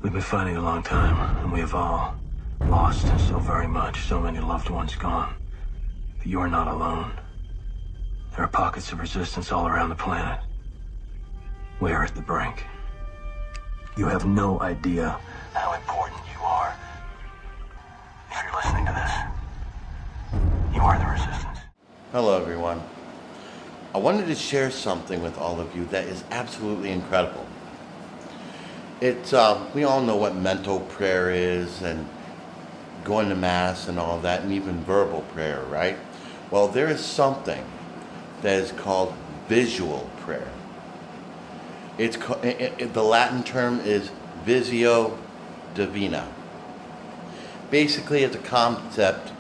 We've been fighting a long time, and we have all lost so very much, so many loved ones gone. But you are not alone. There are pockets of resistance all around the planet. We are at the brink. You have no idea how important you are. If you're listening to this, you are the resistance. Hello, everyone. I wanted to share something with all of you that is absolutely incredible. We all know what mental prayer is and going to Mass and all that, and even verbal prayer, right? Well, there is something that is called visual prayer. The Latin term is Visio Divina. Basically, it's a concept.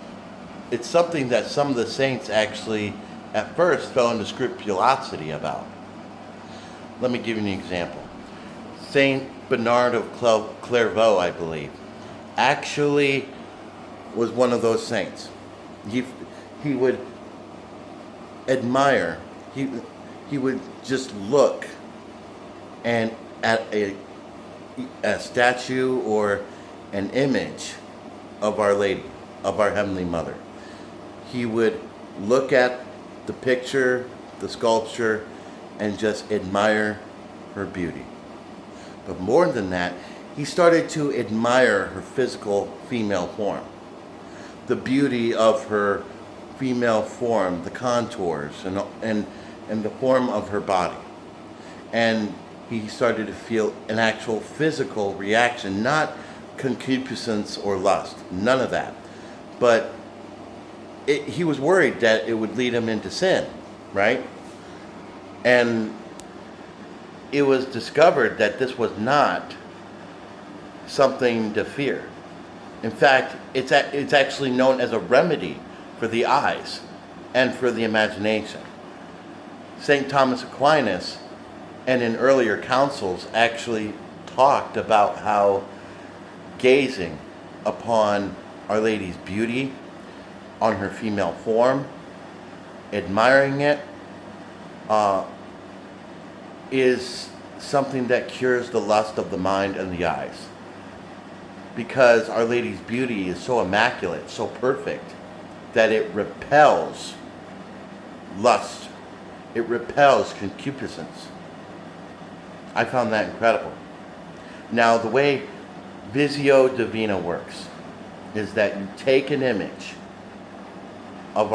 It's something that some of the saints actually, at first, fell into scrupulosity about. Let me give you an example. Saint Bernard of Clairvaux, I believe, actually was one of those saints. He would admire, he would just look and at a statue or an image of Our Lady, of our Heavenly Mother. He would look at the picture, the sculpture, and just admire her beauty. But more than that, he started to admire her physical female form. The beauty of her female form, the contours, and the form of her body. And he started to feel an actual physical reaction, not concupiscence or lust, none of that. But he was worried that it would lead him into sin, right? And it was discovered that this was not something to fear. In fact, it's actually known as a remedy for the eyes and for the imagination. St. Thomas Aquinas, and in earlier councils, actually talked about how gazing upon Our Lady's beauty, on her female form, admiring it, is something that cures the lust of the mind and the eyes. Because Our Lady's beauty is so immaculate, so perfect, that it repels lust. It repels concupiscence. I found that incredible. Now, the way Visio Divina works is that you take an image of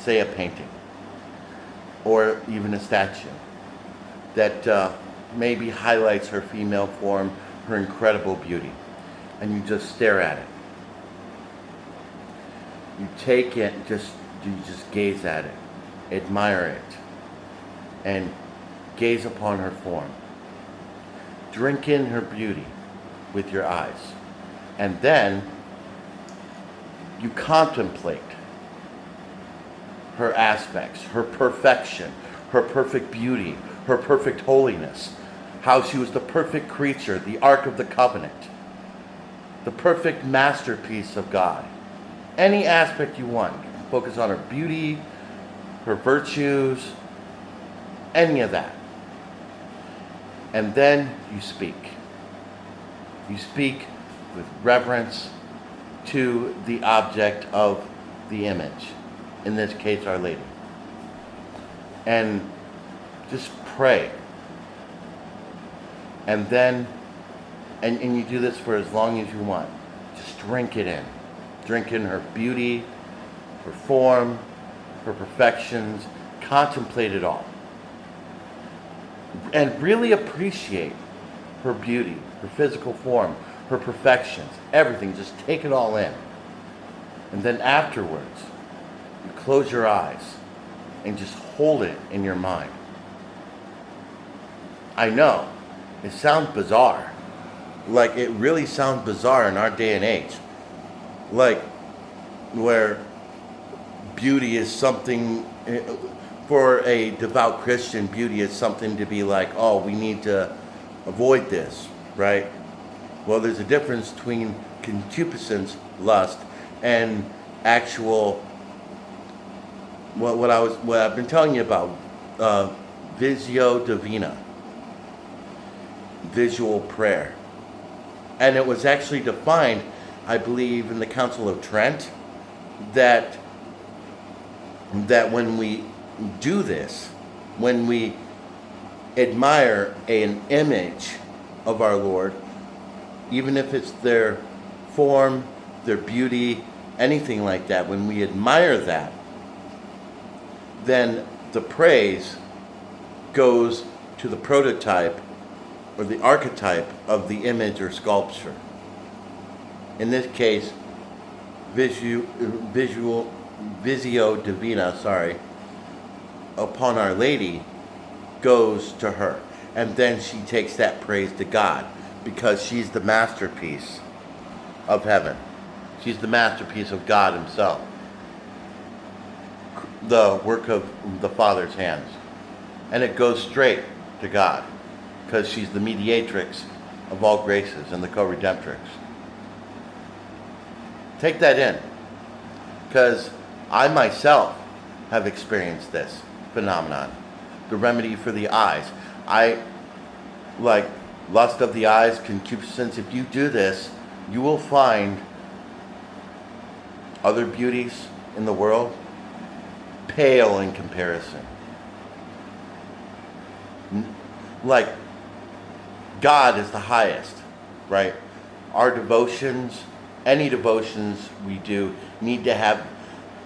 say a painting or even a statue that maybe highlights her female form, her incredible beauty, and you just stare at it. You take it, you just gaze at it, admire it, and gaze upon her form. Drink in her beauty with your eyes, and then you contemplate her aspects, her perfection, her perfect beauty, her perfect holiness, how she was the perfect creature, the Ark of the Covenant, the perfect masterpiece of God. Any aspect you want. You can focus on her beauty, her virtues, any of that. And then you speak. You speak with reverence to the object of the image, in this case, Our Lady. And just pray. And then, and you do this for as long as you want. Just drink it in. Drink in her beauty, her form, her perfections. Contemplate it all. And really appreciate her beauty, her physical form, her perfections, everything. Just take it all in. And then afterwards, you close your eyes and just hold it in your mind. I know, it sounds bizarre. Like, it really sounds bizarre in our day and age. Like, where beauty is something, for a devout Christian, beauty is something to be like, oh, we need to avoid this, right? Well, there's a difference between concupiscence, lust, and actual, what I've been telling you about, Visio Divina. visual prayer. And it was actually defined, I believe, in the Council of Trent, that when we do this, when we admire an image of our Lord, even if it's their form, their beauty, anything like that, when we admire that, then the praise goes to the prototype or the archetype of the image or sculpture. In this case, Visio Divina, upon Our Lady, goes to her. And then she takes that praise to God, because she's the masterpiece of heaven. She's the masterpiece of God himself. The work of the Father's hands. And it goes straight to God, because she's the mediatrix of all graces and the co-redemptrix. Take that in, because I myself have experienced this phenomenon. The remedy for the eyes. I like lust of the eyes, concupiscence. If you do this, you will find other beauties in the world pale in comparison. Like, God is the highest, right? Our devotions, any devotions we do, need to have,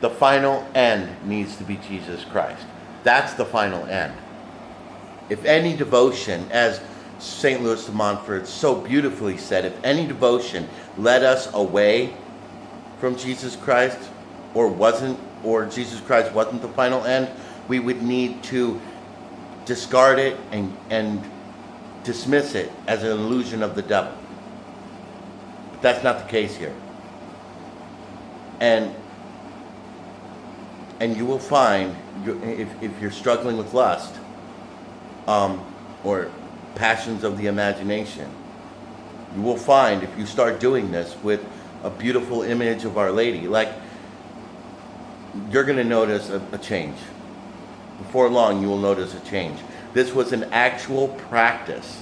the final end needs to be Jesus Christ. That's the final end. If any devotion, as St. Louis de Montfort so beautifully said, if any devotion led us away from Jesus Christ, or Jesus Christ wasn't the final end, we would need to discard it and dismiss it as an illusion of the devil. But that's not the case here. And you will find, if you're struggling with lust, or passions of the imagination, you will find, if you start doing this with a beautiful image of Our Lady, like, you're going to notice a change. Before long, you will notice a change. This was an actual practice.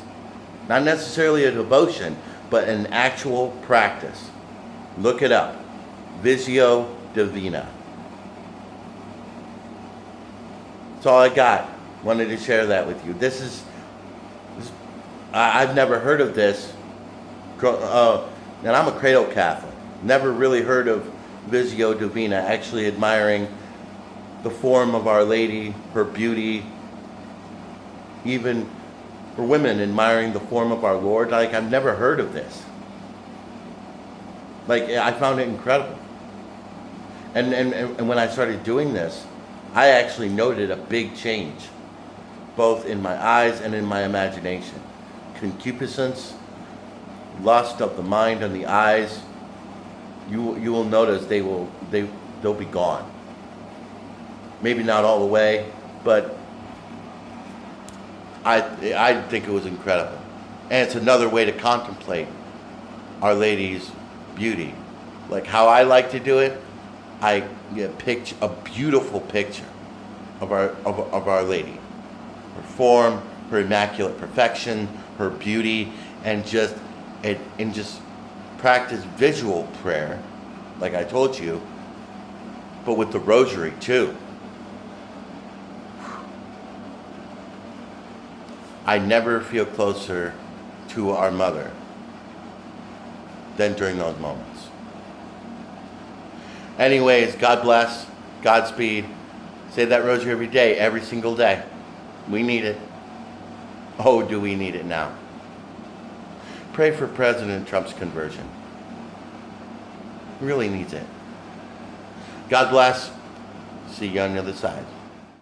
Not necessarily a devotion, but an actual practice. Look it up. Visio Divina. That's all I got. Wanted to share that with you. I've never heard of this. And I'm a cradle Catholic. Never really heard of Visio Divina, actually admiring the form of Our Lady, her beauty, even for women admiring the form of our Lord. Like, I've never heard of this. Like, I found it incredible. And when I started doing this, I actually noted a big change, both in my eyes and in my imagination. Concupiscence, lust of the mind and the eyes, you will notice they'll be gone. Maybe not all the way, but I think it was incredible. And it's another way to contemplate Our Lady's beauty. Like how I like to do it, I get a beautiful picture of Our Lady. Her form, her immaculate perfection, her beauty, and just practice visual prayer, like I told you, but with the rosary too. I never feel closer to our mother than during those moments. Anyways, God bless, Godspeed. Say that rosary every day, every single day. We need it. Oh, do we need it now. Pray for President Trump's conversion. He really needs it. God bless. See you on the other side.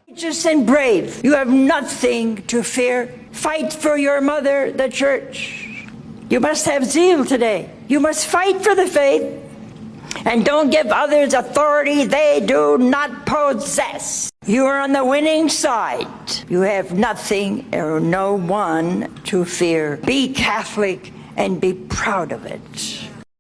Courageous and brave. You have nothing to fear. Fight for your mother, the church. You must have zeal today. You must fight for the faith. And don't give others authority they do not possess. You are on the winning side. You have nothing or no one to fear. Be Catholic and be proud of it.